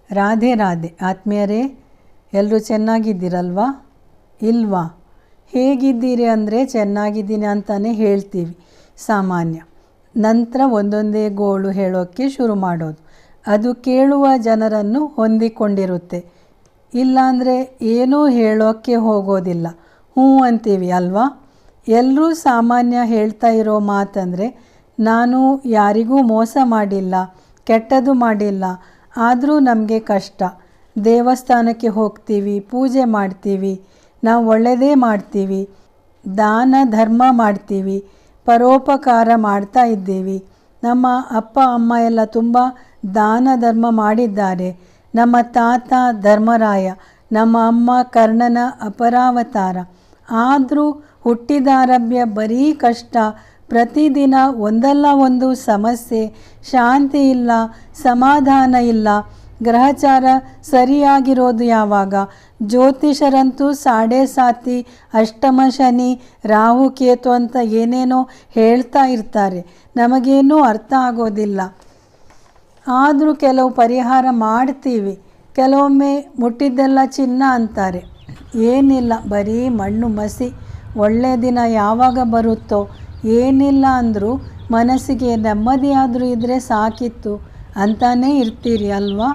ರಾಧೆ ರಾಧೆ ಆತ್ಮೀಯರೇ, ಎಲ್ಲರೂ ಚೆನ್ನಾಗಿದ್ದೀರಲ್ವಾ? ಇಲ್ವಾ? ಹೇಗಿದ್ದೀರಿ ಅಂದರೆ ಚೆನ್ನಾಗಿದ್ದೀನಿ ಅಂತಲೇ ಹೇಳ್ತೀವಿ ಸಾಮಾನ್ಯ. ನಂತರ ಒಂದೊಂದೇ ಗೋಳು ಹೇಳೋಕ್ಕೆ ಶುರು ಮಾಡೋದು. ಅದು ಕೇಳುವ ಜನರನ್ನು ಹೊಂದಿಕೊಂಡಿರುತ್ತೆ. ಇಲ್ಲಾಂದರೆ ಏನೂ ಹೇಳೋಕ್ಕೆ ಹೋಗೋದಿಲ್ಲ, ಹ್ಞೂ ಅಂತೀವಿ ಅಲ್ವಾ? ಎಲ್ಲರೂ ಸಾಮಾನ್ಯ ಹೇಳ್ತಾ ಇರೋ ಮಾತಂದರೆ, ನಾನು ಯಾರಿಗೂ ಮೋಸ ಮಾಡಿಲ್ಲ, ಕೆಟ್ಟದ್ದು ಮಾಡಿಲ್ಲ, ಆದರೂ ನಮಗೆ ಕಷ್ಟ. ದೇವಸ್ಥಾನಕ್ಕೆ ಹೋಗ್ತೀವಿ, ಪೂಜೆ ಮಾಡ್ತೀವಿ, ನಾವು ಒಳ್ಳೆಯದೇ ಮಾಡ್ತೀವಿ, ದಾನ ಧರ್ಮ ಮಾಡ್ತೀವಿ, ಪರೋಪಕಾರ ಮಾಡ್ತಾ ಇದ್ದೀವಿ. ನಮ್ಮ ಅಪ್ಪ ಅಮ್ಮ ಎಲ್ಲ ತುಂಬ ದಾನ ಧರ್ಮ ಮಾಡಿದ್ದಾರೆ. ನಮ್ಮ ತಾತ ಧರ್ಮರಾಯ, ನಮ್ಮ ಅಮ್ಮ ಕರ್ಣನ ಅಪರಾವತಾರ. ಆದರೂ ಹುಟ್ಟಿದಾರಭ್ಯ ಬರೀ ಕಷ್ಟ. ಪ್ರತಿದಿನ ಒಂದಲ್ಲ ಒಂದು ಸಮಸ್ಯೆ, ಶಾಂತಿ ಇಲ್ಲ, ಸಮಾಧಾನ ಇಲ್ಲ. ಗ್ರಹಚಾರ ಸರಿಯಾಗಿರೋದು ಯಾವಾಗ? ಜ್ಯೋತಿಷರಂತೂ 7.5 ಅಷ್ಟಮ ಶನಿ, ರಾಹು ಕೇತು ಅಂತ ಏನೇನೋ ಹೇಳ್ತಾ ಇರ್ತಾರೆ. ನಮಗೇನೂ ಅರ್ಥ ಆಗೋದಿಲ್ಲ. ಆದರೂ ಕೆಲವು ಪರಿಹಾರ ಮಾಡ್ತೀವಿ. ಕೆಲವೊಮ್ಮೆ ಮುಟ್ಟಿದ್ದೆಲ್ಲ ಚಿನ್ನ ಅಂತಾರೆ. ಏನಿಲ್ಲ, ಬರೀ ಮಣ್ಣು ಮಸಿ. ಒಳ್ಳೆಯ ದಿನ ಯಾವಾಗ ಬರುತ್ತೋ, ಏನಿಲ್ಲ ಅಂದರೂ ಮನಸ್ಸಿಗೆ ನೆಮ್ಮದಿಯಾದರೂ ಇದ್ದರೆ ಸಾಕಿತ್ತು ಅಂತಾನೇ ಇರ್ತೀರಿ ಅಲ್ವಾ?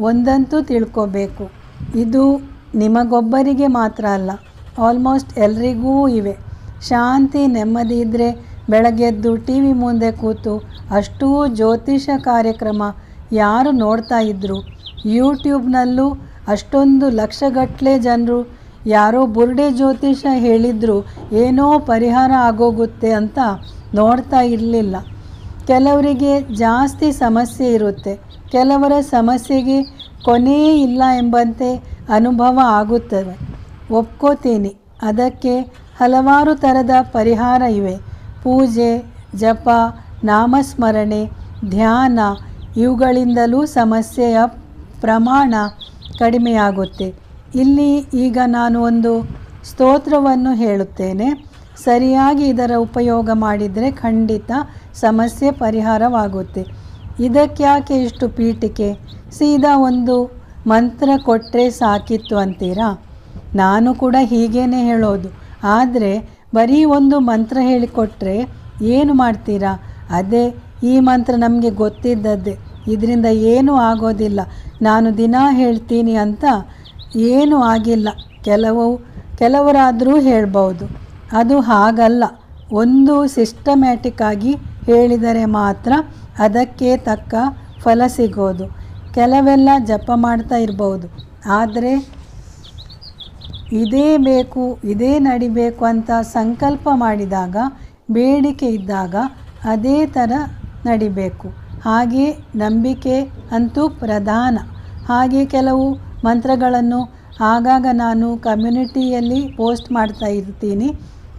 ಒಂದಂತೂ ತಿಳ್ಕೋಬೇಕು, ಇದು ನಿಮಗೊಬ್ಬರಿಗೆ ಮಾತ್ರ ಅಲ್ಲ, ಆಲ್ಮೋಸ್ಟ್ ಎಲ್ರಿಗೂ ಇವೆ. ಶಾಂತಿ ನೆಮ್ಮದಿ ಇದ್ದರೆ ಬೆಳಗ್ಗೆದ್ದು ಟಿ ವಿ ಮುಂದೆ ಕೂತು ಅಷ್ಟೂ ಜ್ಯೋತಿಷ ಕಾರ್ಯಕ್ರಮ ಯಾರು ನೋಡ್ತಾ ಇದ್ದರು? ಯೂಟ್ಯೂಬ್ನಲ್ಲೂ ಅಷ್ಟೊಂದು ಲಕ್ಷಗಟ್ಟಲೆ ಜನರು ಯಾರೋ ಬುರ್ಡೆ ಜ್ಯೋತಿಷ ಹೇಳಿದ್ರು ಏನೋ ಪರಿಹಾರ ಆಗೋಗುತ್ತೆ ಅಂತ ನೋಡ್ತಾ ಇರಲಿಲ್ಲ. ಕೆಲವರಿಗೆ ಜಾಸ್ತಿ ಸಮಸ್ಯೆ ಇರುತ್ತೆ, ಕೆಲವರ ಸಮಸ್ಯೆಗೆ ಕೊನೇ ಇಲ್ಲ ಎಂಬಂತೆ ಅನುಭವ ಆಗುತ್ತವೆ. ಒಪ್ಕೋತೀನಿ, ಅದಕ್ಕೆ ಹಲವಾರು ಥರದ ಪರಿಹಾರ ಇವೆ. ಪೂಜೆ, ಜಪ, ನಾಮಸ್ಮರಣೆ, ಧ್ಯಾನ ಇವುಗಳಿಂದಲೂ ಸಮಸ್ಯೆಯ ಪ್ರಮಾಣ ಕಡಿಮೆಯಾಗುತ್ತೆ. ಇಲ್ಲಿ ಈಗ ನಾನು ಒಂದು ಸ್ತೋತ್ರವನ್ನು ಹೇಳುತ್ತೇನೆ. ಸರಿಯಾಗಿ ಇದರ ಉಪಯೋಗ ಮಾಡಿದರೆ ಖಂಡಿತ ಸಮಸ್ಯೆ ಪರಿಹಾರವಾಗುತ್ತೆ. ಇದಕ್ಯಾಕೆ ಇಷ್ಟು ಪೀಠಿಕೆ? ಸೀದಾ ಒಂದು ಮಂತ್ರ ಕೊಟ್ಟರೆ ಸಾಕಿತ್ತು ಅಂತೀರಾ? ನಾನು ಕೂಡ ಹೀಗೇ ಹೇಳೋದು. ಆದರೆ ಬರೀ ಒಂದು ಮಂತ್ರ ಹೇಳಿಕೊಟ್ರೆ ಏನು ಮಾಡ್ತೀರಾ? ಅದೇ ಈ ಮಂತ್ರ ನಮಗೆ ಗೊತ್ತಿದ್ದದ್ದೇ, ಇದರಿಂದ ಏನೂ ಆಗೋದಿಲ್ಲ, ನಾನು ದಿನ ಹೇಳ್ತೀನಿ ಅಂತ ಏನೂ ಆಗಿಲ್ಲ. ಕೆಲವರಾದರೂ ಹೇಳ್ಬೋದು. ಅದು ಹಾಗಲ್ಲ. ಒಂದು ಸಿಸ್ಟಮ್ಯಾಟಿಕ್ ಆಗಿ ಹೇಳಿದರೆ ಮಾತ್ರ ಅದಕ್ಕೆ ತಕ್ಕ ಫಲ ಸಿಗೋದು. ಕೆಲವೆಲ್ಲ ಜಪ ಮಾಡ್ತಾ ಇರ್ಬೋದು, ಆದರೆ ಇದೇ ಬೇಕು, ಇದೇ ನಡಿಬೇಕು ಅಂತ ಸಂಕಲ್ಪ ಮಾಡಿದಾಗ, ಬೇಡಿಕೆ ಇದ್ದಾಗ ಅದೇ ಥರ ನಡಿಬೇಕು. ಹಾಗೆ ನಂಬಿಕೆ ಅಂತೂ ಪ್ರಧಾನ. ಹಾಗೆ ಕೆಲವು ಮಂತ್ರಗಳನ್ನು ಆಗಾಗ ನಾನು ಕಮ್ಯುನಿಟಿಯಲ್ಲಿ ಪೋಸ್ಟ್ ಮಾಡ್ತಾ ಇರ್ತೀನಿ.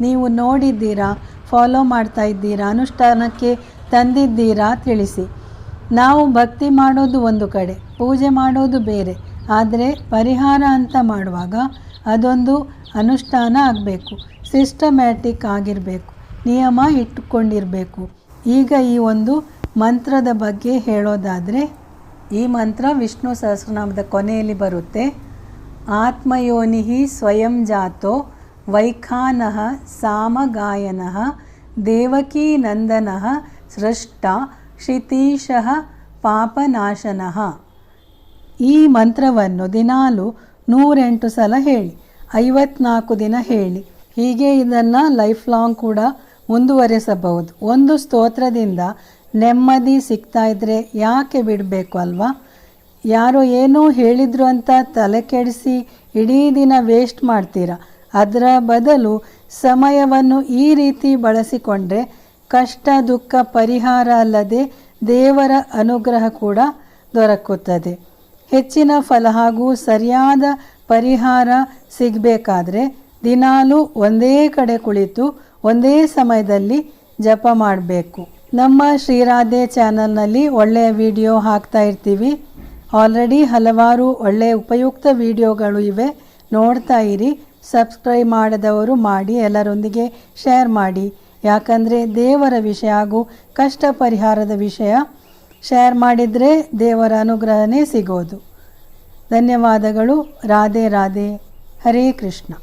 ನೀವು ನೋಡಿದ್ದೀರಾ, ಫಾಲೋ ಮಾಡ್ತಾ ಇದ್ದೀರಾ, ಅನುಷ್ಠಾನಕ್ಕೆ ತಂದಿದ್ದೀರಾ ತಿಳಿಸಿ. ನಾವು ಭಕ್ತಿ ಮಾಡೋದು ಒಂದು ಕಡೆ, ಪೂಜೆ ಮಾಡೋದು ಬೇರೆ. ಆದರೆ ಪರಿಹಾರ ಅಂತ ಮಾಡುವಾಗ ಅದೊಂದು ಅನುಷ್ಠಾನ ಆಗಬೇಕು, ಸಿಸ್ಟಮ್ಯಾಟಿಕ್ ಆಗಿರಬೇಕು, ನಿಯಮ ಇಟ್ಟುಕೊಂಡಿರಬೇಕು. ಈಗ ಈ ಒಂದು ಮಂತ್ರದ ಬಗ್ಗೆ ಹೇಳೋದಾದರೆ, ಈ ಮಂತ್ರ ವಿಷ್ಣು ಸಹಸ್ರನಾಮದ ಕೊನೆಯಲ್ಲಿ ಬರುತ್ತೆ. ಆತ್ಮಯೋನಿಃ ಸ್ವಯಂ ಜಾತೋ ವೈಖಾನಃ ಸಾಮಗಾಯನಃ ದೇವಕೀನಂದನಃ ಸೃಷ್ಟ ಕ್ಷಿತೀಶಃ ಪಾಪನಾಶನಃ. ಈ ಮಂತ್ರವನ್ನು ದಿನಾಲು 108 ಸಲ ಹೇಳಿ, 54 ದಿನ ಹೇಳಿ. ಹೀಗೆ ಇದನ್ನು ಲೈಫ್ ಲಾಂಗ್ ಕೂಡ ಮುಂದುವರೆಸಬಹುದು. ಒಂದು ಸ್ತೋತ್ರದಿಂದ ನೆಮ್ಮದಿ ಸಿಗ್ತಾ ಇದ್ದರೆ ಯಾಕೆ ಬಿಡಬೇಕು ಅಲ್ವಾ? ಯಾರೋ ಏನೋ ಹೇಳಿದ್ರು ಅಂತ ತಲೆ ಕೆಡಿಸಿ ಇಡೀ ದಿನ ವೇಸ್ಟ್ ಮಾಡ್ತೀರಾ. ಅದರ ಬದಲು ಸಮಯವನ್ನು ಈ ರೀತಿ ಬಳಸಿಕೊಂಡ್ರೆ ಕಷ್ಟ ದುಃಖ ಪರಿಹಾರ ಅಲ್ಲದೆ ದೇವರ ಅನುಗ್ರಹ ಕೂಡ ದೊರಕುತ್ತದೆ. ಹೆಚ್ಚಿನ ಫಲ ಹಾಗೂ ಸರಿಯಾದ ಪರಿಹಾರ ಸಿಗಬೇಕಾದ್ರೆ ದಿನಾಲೂ ಒಂದೇ ಕಡೆ ಕುಳಿತು ಒಂದೇ ಸಮಯದಲ್ಲಿ ಜಪ ಮಾಡಬೇಕು. ನಮ್ಮ ಶ್ರೀರಾಧೆ ಚಾನಲ್ನಲ್ಲಿ ಒಳ್ಳೆಯ ವಿಡಿಯೋ ಹಾಕ್ತಾ ಇರ್ತೀವಿ. ಆಲ್ರೆಡಿ ಹಲವಾರು ಒಳ್ಳೆಯ ಉಪಯುಕ್ತ ವಿಡಿಯೋಗಳು ಇವೆ, ನೋಡ್ತಾ ಇರಿ. ಸಬ್ಸ್ಕ್ರೈಬ್ ಮಾಡದವರು ಮಾಡಿ, ಎಲ್ಲರೊಂದಿಗೆ ಶೇರ್ ಮಾಡಿ. ಯಾಕಂದರೆ ದೇವರ ವಿಷಯ ಹಾಗೂ ಕಷ್ಟ ಪರಿಹಾರದ ವಿಷಯ ಶೇರ್ ಮಾಡಿದರೆ ದೇವರ ಅನುಗ್ರಹನೇ ಸಿಗೋದು. ಧನ್ಯವಾದಗಳು. ರಾಧೆ ರಾಧೆ. ಹರೇ ಕೃಷ್ಣ.